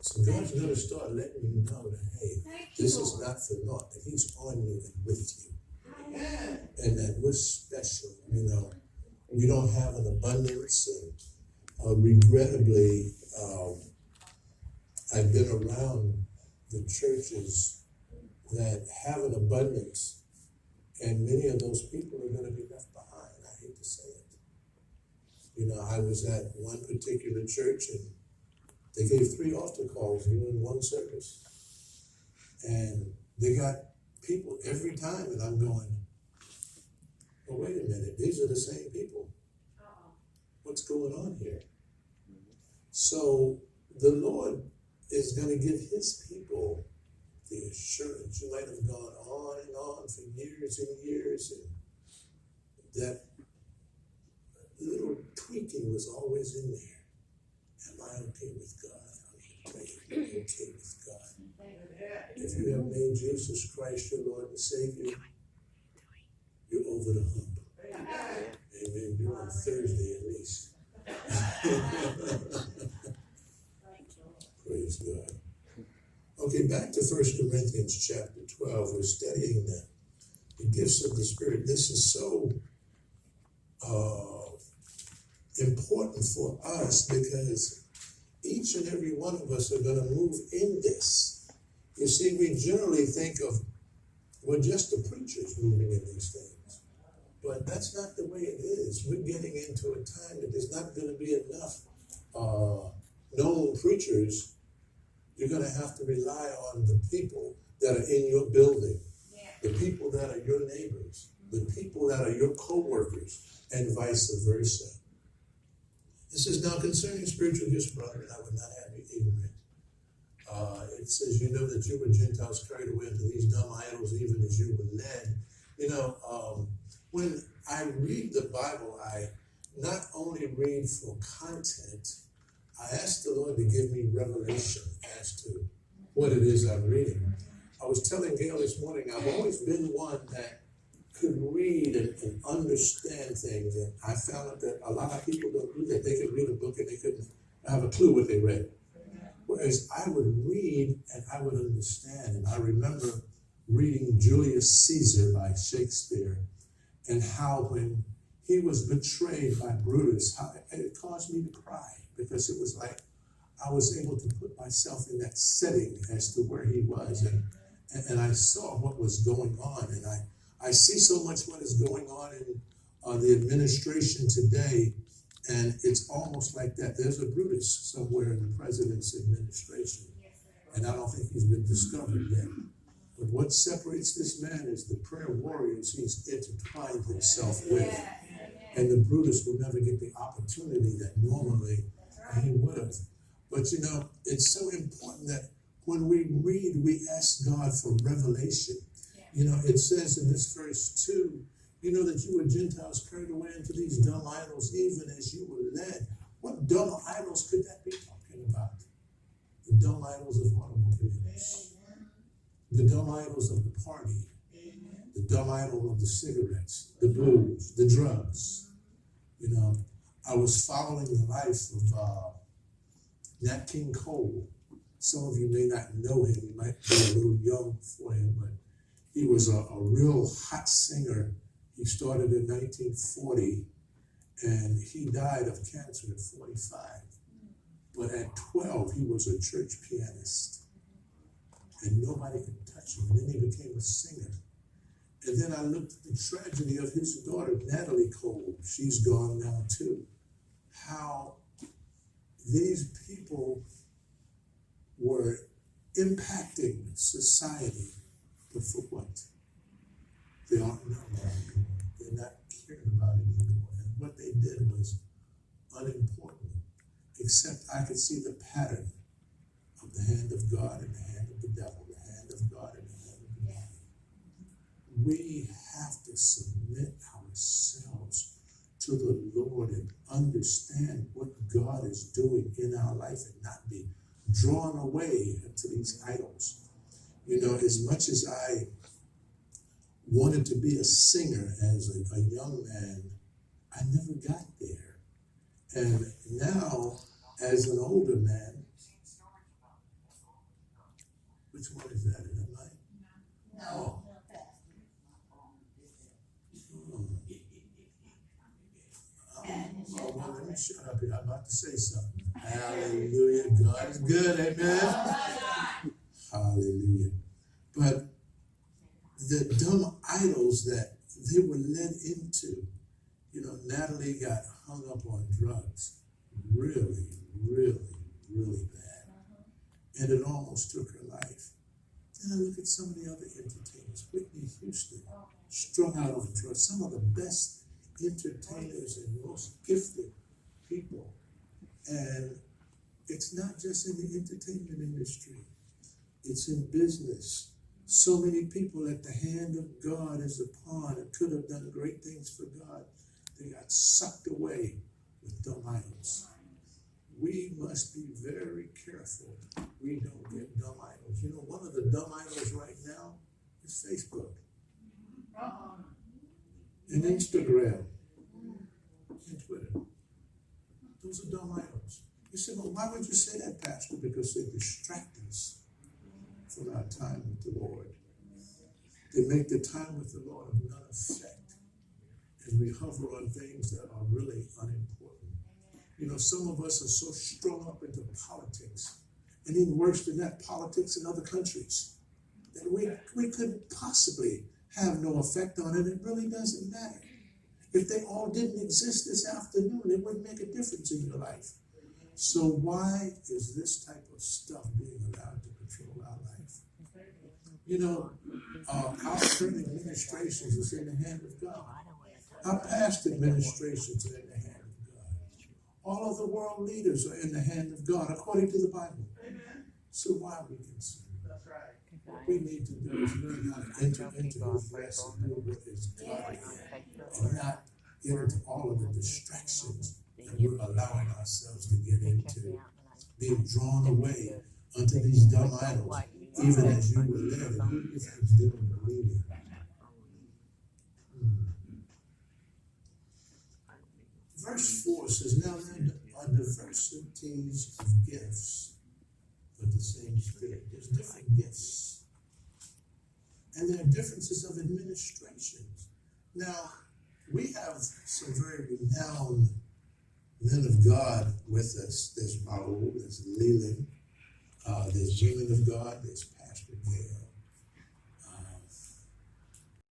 So God's going to start letting you know that, hey, this is not for naught, that he's on you and with you. And that we're special, We don't have an abundance. And regrettably, I've been around the churches that have an abundance, and many of those people are going to be left behind. I hate to say it. I was at one particular church, and they gave 3 altar calls during one service. And they got people every time, and I'm going, well, wait a minute, these are the same people. What's going on here? So the Lord is going to give his people the assurance. You might have gone on and on for years and years, and that little tweaking was always in there. Am I okay with God? I'm okay with God. If you have made Jesus Christ your Lord and Savior, you're over the hump. Amen. You're on Thursday at least. Praise God. Okay, back to 1 Corinthians chapter 12. We're studying the gifts of the Spirit. This is so important for us because each and every one of us are going to move in this. You see, we generally think of, we're just the preachers moving in these things. But that's not the way it is. We're getting into a time that there's not going to be enough known preachers. You're going to have to rely on the people that are in your building, the people that are your neighbors, the people that are your co-workers, and vice versa. This is now concerning spiritual gifts, brother, and I would not have you ignorant. It says, you know that you were Gentiles carried away into these dumb idols, even as you were led. When I read the Bible, I not only read for content, I ask the Lord to give me revelation as to what it is I'm reading. I was telling Gale this morning, I've always been one that could read and understand things, and I found out that a lot of people don't do that. They could read a book and they couldn't have a clue what they read. Whereas I would read and I would understand. And I remember reading Julius Caesar by Shakespeare, and how when he was betrayed by Brutus, how it caused me to cry, because it was like I was able to put myself in that setting as to where he was, and I saw what was going on, and I see so much what is going on in the administration today, and it's almost like that. There's a Brutus somewhere in the president's administration, and I don't think he's been discovered yet. But what separates this man is the prayer warriors he's intertwined himself with. And the Brutus will never get the opportunity that normally he would have. But it's so important that when we read, we ask God for revelation. It says in this verse 2, that you were Gentiles carried away into these dumb idols, even as you were led. What dumb idols could that be talking about? The dumb idols of automobiles. The dumb idols of the party, the dumb idol of the cigarettes, the booze, the drugs. I was following the life of Nat King Cole. Some of you may not know him. You might be a little young for him, but he was a real hot singer. He started in 1940, and he died of cancer at 45. But at 12, he was a church pianist. And nobody could touch him. And then he became a singer. And then I looked at the tragedy of his daughter, Natalie Cole. She's gone now too. How these people were impacting society, but for what? They aren't known anymore. They're not cared about anymore. And what they did was unimportant, except I could see the pattern of the hand of God and the hand of the devil, the hand of God and the hand of the devil. We have to submit ourselves to the Lord and understand what God is doing in our life and not be drawn away into these idols. As much as I wanted to be a singer as a young man, I never got there. And now, as an older man, Which one is that? Is that mine? No. Oh. Oh, well, let me shut up here. I'm about to say something. Hallelujah. God is good. Amen. Hallelujah. But the dumb idols that they were led into, Natalie got hung up on drugs really, really, really bad. And it almost took her life. Then I look at some of the other entertainers. Whitney Houston, strung out on drugs. Some of the best entertainers and most gifted people. And it's not just in the entertainment industry. It's in business. So many people at the hand of God is upon and could have done great things for God. They got sucked away with dumb idols. We must be very careful we don't get dumb idols. One of the dumb idols right now is Facebook and Instagram and Twitter. Those are dumb idols. You say, well, why would you say that, Pastor? Because they distract us from our time with the Lord. They make the time with the Lord of none effect. And we hover on things that are really unimportant. Some of us are so strung up into politics, and even worse than that, politics in other countries, that we couldn't possibly have no effect on it. It really doesn't matter. If they all didn't exist this afternoon, it wouldn't make a difference in your life. So why is this type of stuff being allowed to control our life? Our current administrations is in the hand of God. Our past administrations are in the hand of God. All of the world leaders are in the hand of God, according to the Bible. So why are we concerned? That's right. What we need to do is learn how to enter into His rest and do what is God, and not get into all of the distractions that we're allowing ourselves to get into, being drawn away unto these dumb idols, even as you were led. And who do you think is doing the leading? Verse 4 says, now there are diversities of gifts, but the same Spirit. There's different gifts. And there are differences of administrations. Now, we have some very renowned men of God with us. There's Raul, there's Leland, there's women of God, there's Pastor Gale.